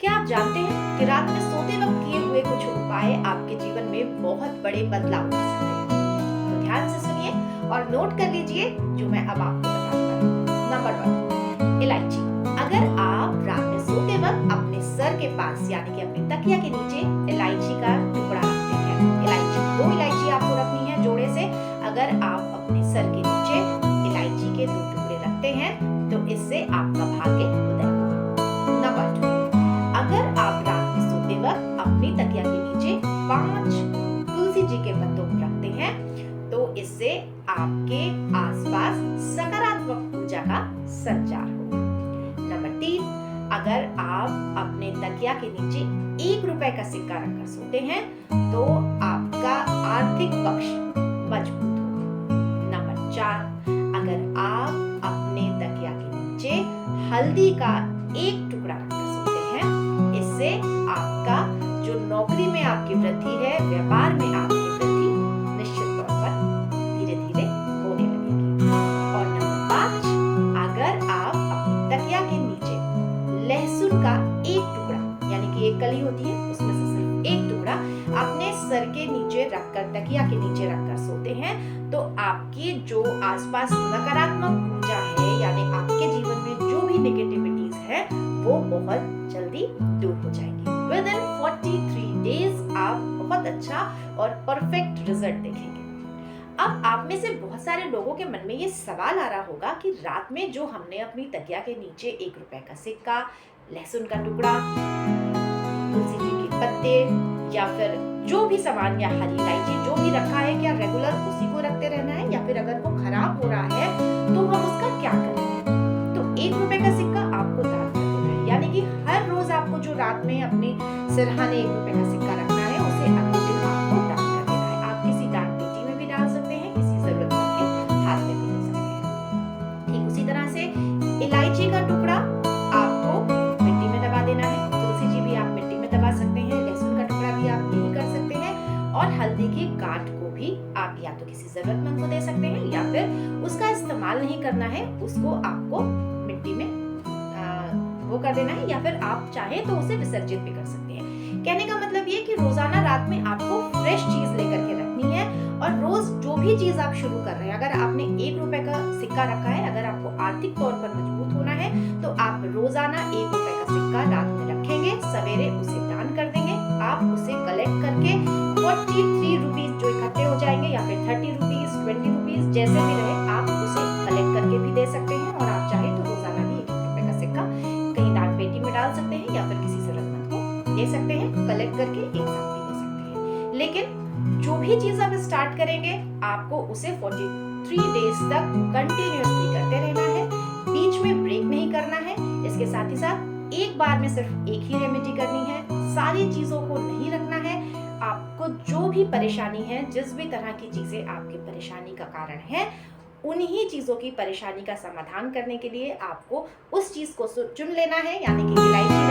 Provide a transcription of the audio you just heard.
क्या आप जानते हैं कि रात में सोते वक्त किए हुए कुछ उपाय आपके जीवन में बहुत बड़े बदलाव ला सकते हैं? तो ध्यान से सुनिए और नोट कर लीजिए जो मैं अब आपको बताने वाली हूँ। नंबर 1, इलायची। अगर आप रात में सोते वक्त अपने सर के पास यानी कि अपने तकिया के नीचे इलायची का टुकड़ा रखते हैं, इलायची 2 इलायची आपको रखनी है जोड़े से। अगर आप अपने सर के नीचे इलायची के 2 टुकड़े रखते हैं तो इससे आपका भाग्य उदय होगा। नंबर 2, अगर आप रात में सोते वक्त अपनी तकिया के नीचे 5 तुलसी जी के पत्तों को रखते हैं तो इससे आपके आसपास सकारात्मक ऊर्जा का संचार होगा। नंबर 3, अगर आप अपने तकिया के नीचे 1 रुपए का सिक्का रखकर सोते हैं तो आपका आर्थिक पक्ष मजबूत होगा। नंबर 4, अगर आप अपने तकिया के नीचे हल्दी का 1 टुकड़ा रखकर सोते हैं, इससे आपका जो नौकरी में आपकी वृद्धि है, व्यापार में आपकी वृद्धि निश्चित तौर पर धीरे-धीरे होने लगेगी। और नंबर 5, अगर आप अपनी तकिया के नीचे लहसुन का 1 टुकड़ा यानी कि एक कली होती है उसमें से सिर्फ 1 टुकड़ा अपने सर के नीचे रखकर तकिया के नीचे रखकर सोते हैं तो आपकी जो आसपास नकारात्मक ऊर्जा है यानी आपके जीवन में जो भी नेगेटिविटीज है वो बहुत जल्दी दूर हो जाएंगी। Within 43 days आप बहुत अच्छा और परफेक्ट रिजल्ट देखेंगे। अब आप में से बहुत सारे लोगों के मन में ये सवाल आ रहा होगा कि रात में जो हमने अपनी तकिया के नीचे 1 रुपए का सिक्का, लहसुन का टुकड़ा, तुलसी जी के पत्ते या फिर जो भी सामान या हरी इलायची जो भी रखा है, क्या रेगुलर उसी को रखते रहना है या फिर अगर वो खराब हो रहा है तो हम उसका क्या करेंगे? तो 1 रुपए का सिक्का आपको दान कर देना है, यानी कि हर रोज आपको जो रात में अपने सिरहाने 1 रुपए का सिक्का रखना है उसे अगले दिन आपको दान कर देना है। आप किसी दान पेटी में भी डाल सकते हैं, किसी जरूरतमंद के हाथ में भी दे सकते हैं। ठीक उसी तरह से इलायची का टुकड़ा आपको मिट्टी में दबा देना है, तुलसी जी भी आप मिट्टी में दबा सकते हैं, लहसुन का टुकड़ा भी आप यही कर सकते हैं और हल्दी की गांठ को भी आप या तो किसी जरूरतमंद को दे सकते हैं या फिर उसका इस्तेमाल नहीं करना है, उसको आपको मिट्टी में वो कर देना है या फिर आप चाहे तो उसे विसर्जित भी कर सकते हैं। कहने का मतलब ये कि रोजाना रात में आपको फ्रेश चीज लेकर के रखनी है और रोज जो भी चीज आप शुरू कर रहे हैं, अगर आपने 1 रुपए का सिक्का रखा है, अगर आपको आर्थिक तौर पर मजबूत होना है तो आप रोजाना 1 रुपए का सिक्का रात में रखेंगे, सवेरे उसे दान कर देंगे। आप उसे कलेक्ट करके 43 रुपीज जो इकट्ठे हो जाएंगे या फिर 30 रुपीज, 20 रुपीज जैसे भी रहे, आप उसे कलेक्ट करके भी दे सकते हैं और आप चाहे तो रोजाना भी 1 रुपए का सिक्का कहीं दान पेटी में डाल सकते हैं या फिर किसी जरूरतमंद को दे सकते हैं, कलेक्ट करके एक साथ भी दे सकते हैं। लेकिन जो भी चीज आप स्टार्ट करेंगे आपको उसे 43 डेज तक कंटिन्यूअसली करते रहना है, बीच में ब्रेक नहीं करना है। इसके साथ ही साथ एक बार में सिर्फ एक ही रेमेडी करनी है, सारी चीजों को नहीं रखना है। आपको जो भी परेशानी है, जिस भी तरह की चीजें आपकी परेशानी का कारण है, उन्हीं चीजों की परेशानी का समाधान करने के लिए आपको उस चीज को चुन लेना है, यानी कि इलायची